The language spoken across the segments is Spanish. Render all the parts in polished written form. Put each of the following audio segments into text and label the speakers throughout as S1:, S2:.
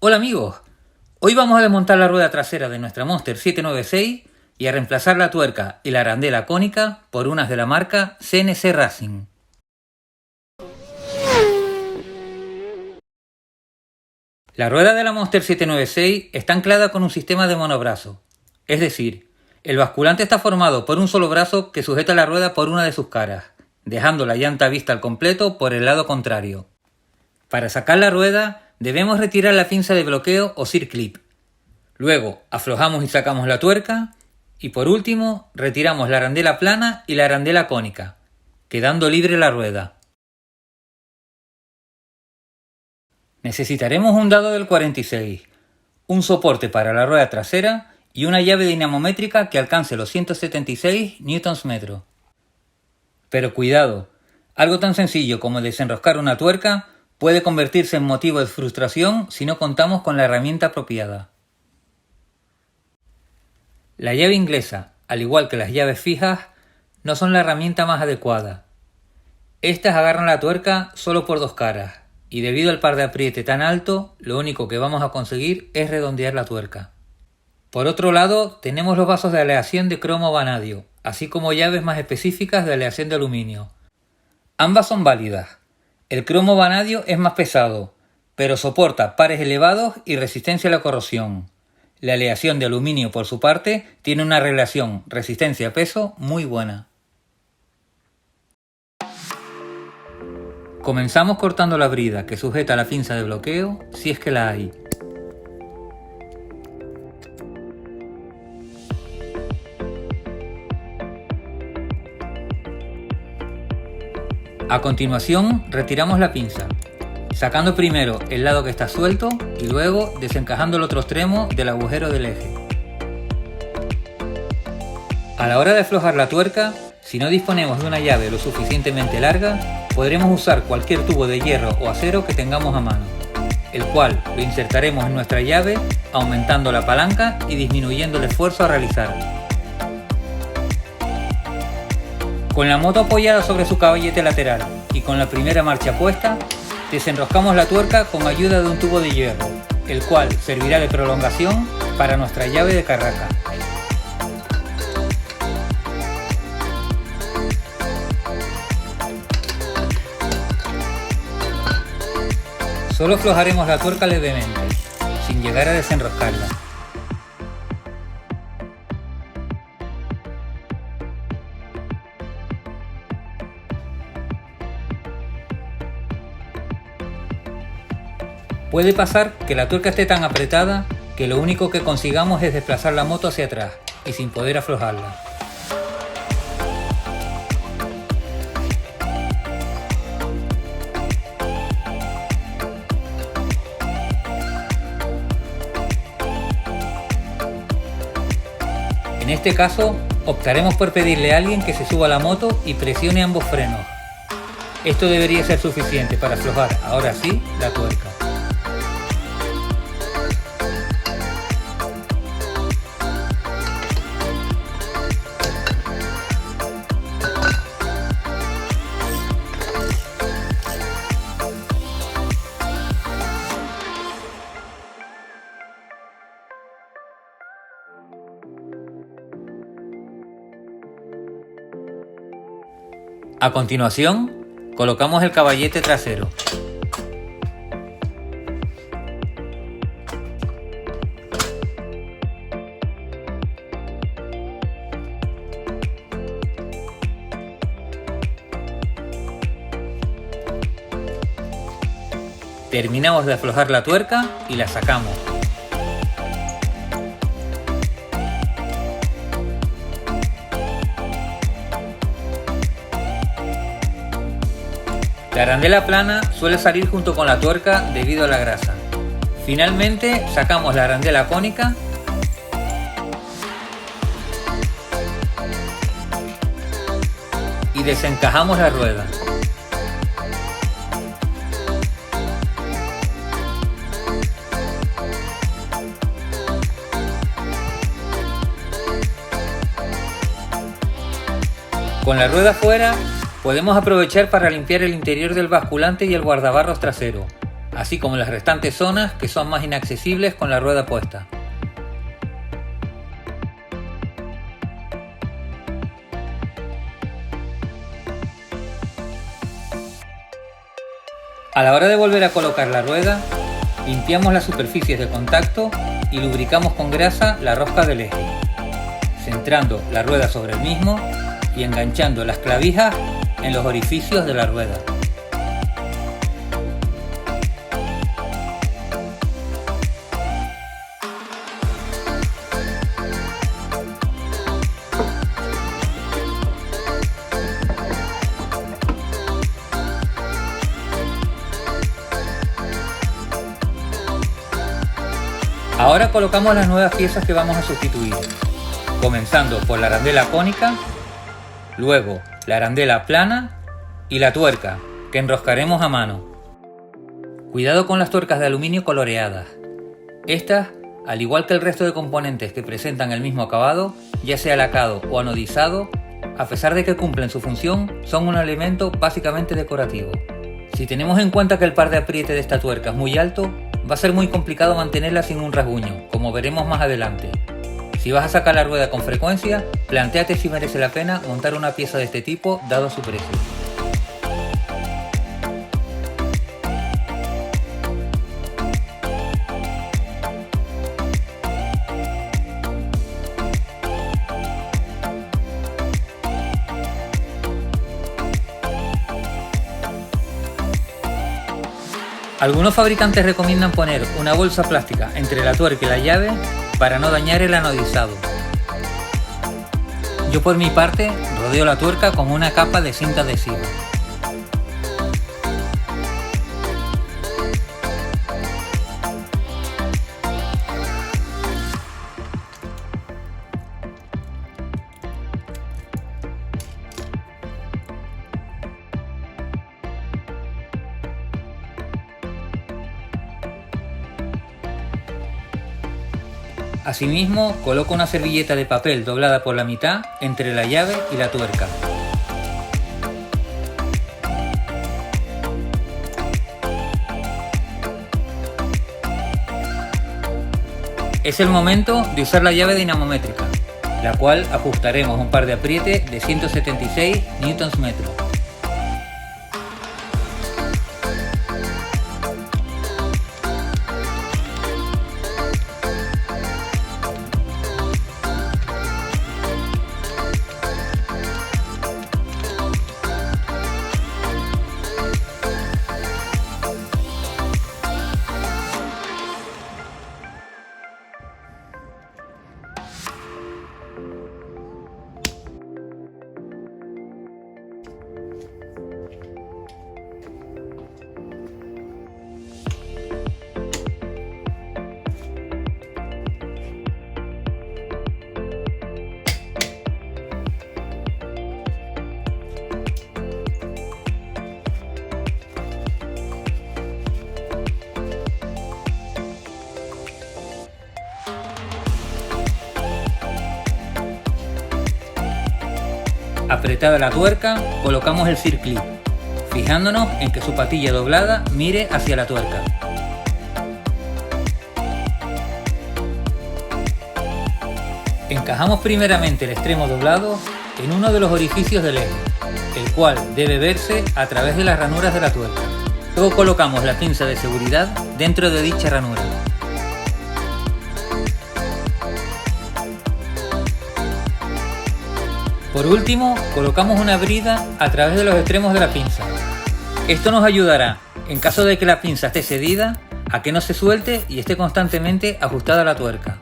S1: Hola amigos, hoy vamos a desmontar la rueda trasera de nuestra Monster 796 y a reemplazar la tuerca y la arandela cónica por unas de la marca CNC Racing. La rueda de la Monster 796 está anclada con un sistema de monobrazo, es decir, el basculante está formado por un solo brazo que sujeta la rueda por una de sus caras, dejando la llanta vista al completo por el lado contrario. Para sacar la rueda debemos retirar la pinza de bloqueo o circlip. Luego aflojamos y sacamos la tuerca y por último retiramos la arandela plana y la arandela cónica, quedando libre la rueda. Necesitaremos un dado del 46, un soporte para la rueda trasera y una llave dinamométrica que alcance los 176 Nm. Pero cuidado, algo tan sencillo como desenroscar una tuerca puede convertirse en motivo de frustración si no contamos con la herramienta apropiada. La llave inglesa, al igual que las llaves fijas, no son la herramienta más adecuada. Estas agarran la tuerca solo por dos caras, y debido al par de apriete tan alto, lo único que vamos a conseguir es redondear la tuerca. Por otro lado, tenemos los vasos de aleación de cromo vanadio, así como llaves más específicas de aleación de aluminio. Ambas son válidas. El cromo vanadio es más pesado, pero soporta pares elevados y resistencia a la corrosión. La aleación de aluminio, por su parte, tiene una relación resistencia-peso muy buena. Comenzamos cortando la brida que sujeta la pinza de bloqueo, si es que la hay. A continuación, retiramos la pinza, sacando primero el lado que está suelto y luego desencajando el otro extremo del agujero del eje. A la hora de aflojar la tuerca, si no disponemos de una llave lo suficientemente larga, podremos usar cualquier tubo de hierro o acero que tengamos a mano, el cual lo insertaremos en nuestra llave aumentando la palanca y disminuyendo el esfuerzo a realizar. Con la moto apoyada sobre su caballete lateral y con la primera marcha puesta, desenroscamos la tuerca con ayuda de un tubo de hierro, el cual servirá de prolongación para nuestra llave de carraca. Solo aflojaremos la tuerca levemente, sin llegar a desenroscarla. Puede pasar que la tuerca esté tan apretada que lo único que consigamos es desplazar la moto hacia atrás y sin poder aflojarla. En este caso, optaremos por pedirle a alguien que se suba a la moto y presione ambos frenos. Esto debería ser suficiente para aflojar, ahora sí, la tuerca. A continuación, colocamos el caballete trasero. Terminamos de aflojar la tuerca y la sacamos. La arandela plana suele salir junto con la tuerca debido a la grasa. Finalmente sacamos la arandela cónica y desencajamos la rueda. Con la rueda fuera, podemos aprovechar para limpiar el interior del basculante y el guardabarros trasero, así como las restantes zonas que son más inaccesibles con la rueda puesta. A la hora de volver a colocar la rueda, limpiamos las superficies de contacto y lubricamos con grasa la rosca del eje, centrando la rueda sobre el mismo y enganchando las clavijas en los orificios de la rueda. Ahora colocamos las nuevas piezas que vamos a sustituir, comenzando por la arandela cónica, luego la arandela plana y la tuerca, que enroscaremos a mano. Cuidado con las tuercas de aluminio coloreadas. Estas, al igual que el resto de componentes que presentan el mismo acabado, ya sea lacado o anodizado, a pesar de que cumplen su función, son un elemento básicamente decorativo. Si tenemos en cuenta que el par de apriete de esta tuerca es muy alto, va a ser muy complicado mantenerla sin un rasguño, como veremos más adelante. Si vas a sacar la rueda con frecuencia, plantéate si merece la pena montar una pieza de este tipo dado su precio. Algunos fabricantes recomiendan poner una bolsa plástica entre la tuerca y la llave para no dañar el anodizado. Yo por mi parte rodeo la tuerca con una capa de cinta adhesiva. Asimismo, coloco una servilleta de papel doblada por la mitad entre la llave y la tuerca. Es el momento de usar la llave dinamométrica, la cual ajustaremos a un par de apriete de 176 Nm. Apretada la tuerca, colocamos el circlip, fijándonos en que su patilla doblada mire hacia la tuerca. Encajamos primeramente el extremo doblado en uno de los orificios del eje, el cual debe verse a través de las ranuras de la tuerca. Luego colocamos la pinza de seguridad dentro de dicha ranura. Por último, colocamos una brida a través de los extremos de la pinza. Esto nos ayudará, en caso de que la pinza esté cedida, a que no se suelte y esté constantemente ajustada a la tuerca.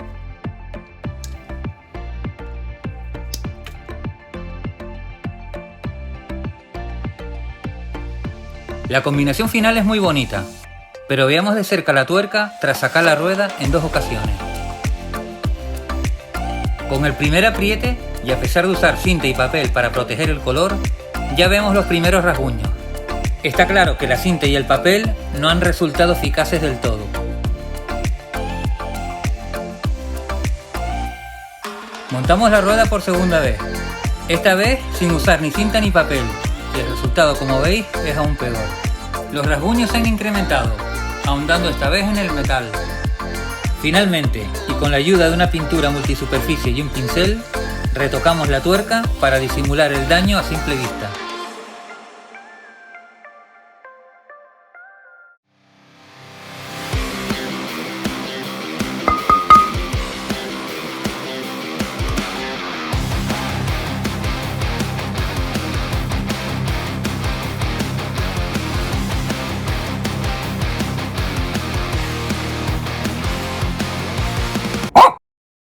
S1: La combinación final es muy bonita, pero veamos de cerca la tuerca tras sacar la rueda en dos ocasiones. Con el primer apriete, y a pesar de usar cinta y papel para proteger el color, ya vemos los primeros rasguños. Está claro que la cinta y el papel no han resultado eficaces del todo. Montamos la rueda por segunda vez, esta vez sin usar ni cinta ni papel, y el resultado, como veis, es aún peor. Los rasguños se han incrementado, ahondando esta vez en el metal. Finalmente, y con la ayuda de una pintura multisuperficie y un pincel, retocamos la tuerca para disimular el daño a simple vista.